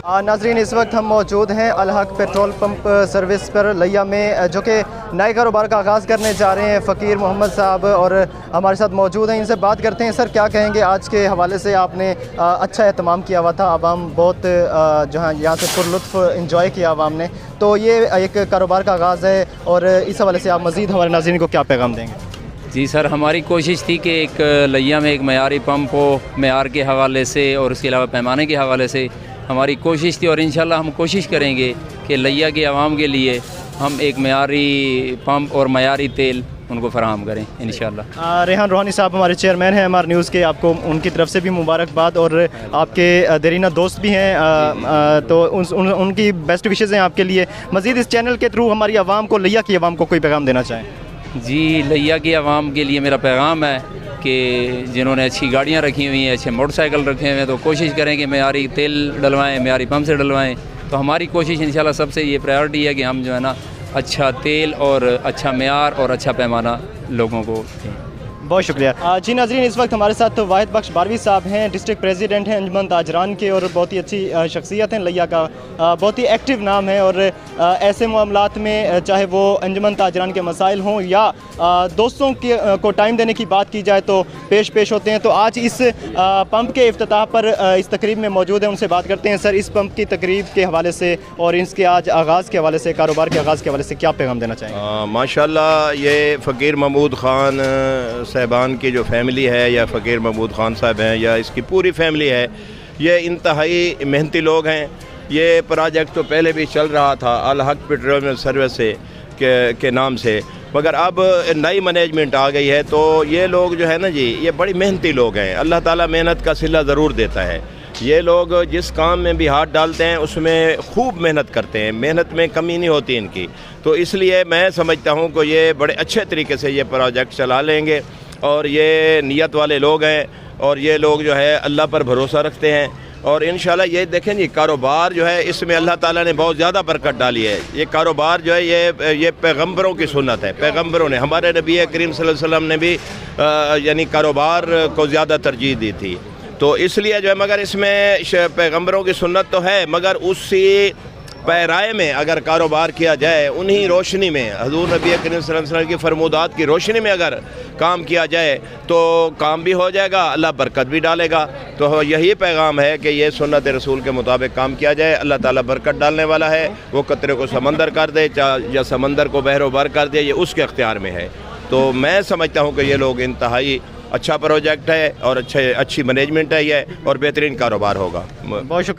नाज़रीन, इस वक्त हम मौजूद हैं अल-हक पेट्रोल पंप सर्विस पर लिया में, जो कि नए कारोबार का आगाज़ करने जा रहे हैं। फ़कीर मोहम्मद साहब और हमारे साथ मौजूद हैं, इनसे बात करते हैं। सर, क्या कहेंगे आज के हवाले से? आपने अच्छा एहतमाम किया हुआ था, आवाम बहुत जहाँ यहाँ से पुरलुत्फ़ इंजॉय किया आवाम ने, तो ये एक कारोबार का आगाज़ है और इस हवाले से आप मज़ीद हमारे नाज़रीन को क्या पैगाम देंगे? जी सर, हमारी कोशिश थी कि एक लिया में एक मयारी पंप हो, मयार के हवाले से और उसके अलावा पैमाने के हवाले से हमारी कोशिश थी, और इंशाल्लाह हम कोशिश करेंगे कि लिया के आवाम के लिए हम एक मयारी पंप और मयारी तेल उनको फराहम करें इंशाल्लाह। रेहान रोहानी साहब हमारे चेयरमैन हैं हमारे न्यूज़ के, आपको उनकी तरफ से भी मुबारकबाद, और आपके देरीना दोस्त भी हैं, तो उनकी बेस्ट विशेज़ हैं आपके लिए। मज़ीद इस चैनल के थ्रू हमारी आवाम को, लिया की आवाम को कोई पैगाम देना चाहें? जी, लिया की आवाम के लिए मेरा पैगाम है कि जिन्होंने अच्छी गाड़ियाँ रखी हुई हैं, अच्छे मोटरसाइकिल रखे हुए हैं, तो कोशिश करें कि मयारी तेल डलवाएँ, मयारी पंप से डलवाएँ। तो हमारी कोशिश इंशाल्लाह सबसे ये प्रायोरिटी है कि हम जो है ना अच्छा तेल और अच्छा मयार और अच्छा पैमाना लोगों को दें। बहुत शुक्रिया। जी नाज़रीन, इस वक्त हमारे साथ वाहिद बख्श बारवी साहब हैं, डिस्ट्रिक्ट प्रेसिडेंट हैं अंजुमन ताजरान के, और बहुत ही अच्छी शख्सियत हैं लिया का, बहुत ही एक्टिव नाम है, और ऐसे मामलात में चाहे वो अंजुमन ताजरान के मसाइल हों या दोस्तों को टाइम देने की बात की जाए तो पेश होते हैं। तो आज इस पंप के इफ्तिताह पर इस तकरीब में मौजूद हैं, उनसे बात करते हैं। सर, इस पंप की तकरीब के हवाले से और इसके आज आगाज़ के हवाले से, कारोबार के आगाज़ के हवाले से क्या पैगाम देना चाहेंगे? माशाल्लाह, ये फ़कीर महमूद ख़ान साहबान की जो फैमिली है, या फ़कीर महमूद ख़ान साहब हैं या इसकी पूरी फैमिली है, ये इंतहाई मेहनती लोग हैं। ये प्रोजेक्ट तो पहले भी चल रहा था अल-हक पेट्रोल सर्विस से के नाम से, मगर अब नई मैनेजमेंट आ गई है, तो ये लोग जो है ना जी, ये बड़ी मेहनती लोग हैं। अल्लाह ताला मेहनत का सिला ज़रूर देता है। ये लोग जिस काम में भी हाथ डालते हैं उसमें खूब मेहनत करते हैं, मेहनत में कमी नहीं होती इनकी। तो इसलिए मैं समझता हूँ कि ये बड़े अच्छे तरीके से ये प्रोजेक्ट चला लेंगे, और ये नियत वाले लोग हैं, और ये लोग जो है अल्लाह पर भरोसा रखते हैं, और इंशाल्लाह ये देखें जी, कारोबार जो है इसमें अल्लाह ताला ने बहुत ज़्यादा बरकत डाली है। ये कारोबार जो है ये पैगंबरों की सुन्नत है। पैगंबरों ने, हमारे नबी करीम सल्लल्लाहु अलैहि वसल्लम ने भी यानी कारोबार को ज़्यादा तरजीह दी थी। तो इसलिए जो है, मगर इसमें पैगंबरों की सुन्नत तो है, मगर उसी पैराए में अगर कारोबार किया जाए, उन्हीं रोशनी में, हज़ूर नबी करीम सल्लल्लाहु अलैहि वसल्लम की फरमूदात की रोशनी में अगर काम किया जाए तो काम भी हो जाएगा, अल्लाह बरकत भी डालेगा। तो यही पैगाम है कि ये सुन्नत रसूल के मुताबिक काम किया जाए। अल्लाह ताला बरकत डालने वाला है, वो कतरे को समंदर कर दे या समंदर को बहरो बर कर दे, ये उसके अख्तियार में है। तो मैं समझता हूँ कि ये लोग इंतहाई अच्छा प्रोजेक्ट है, और अच्छी मैनेजमेंट है ये, और बेहतरीन कारोबार होगा। बहुत शुक्रिया।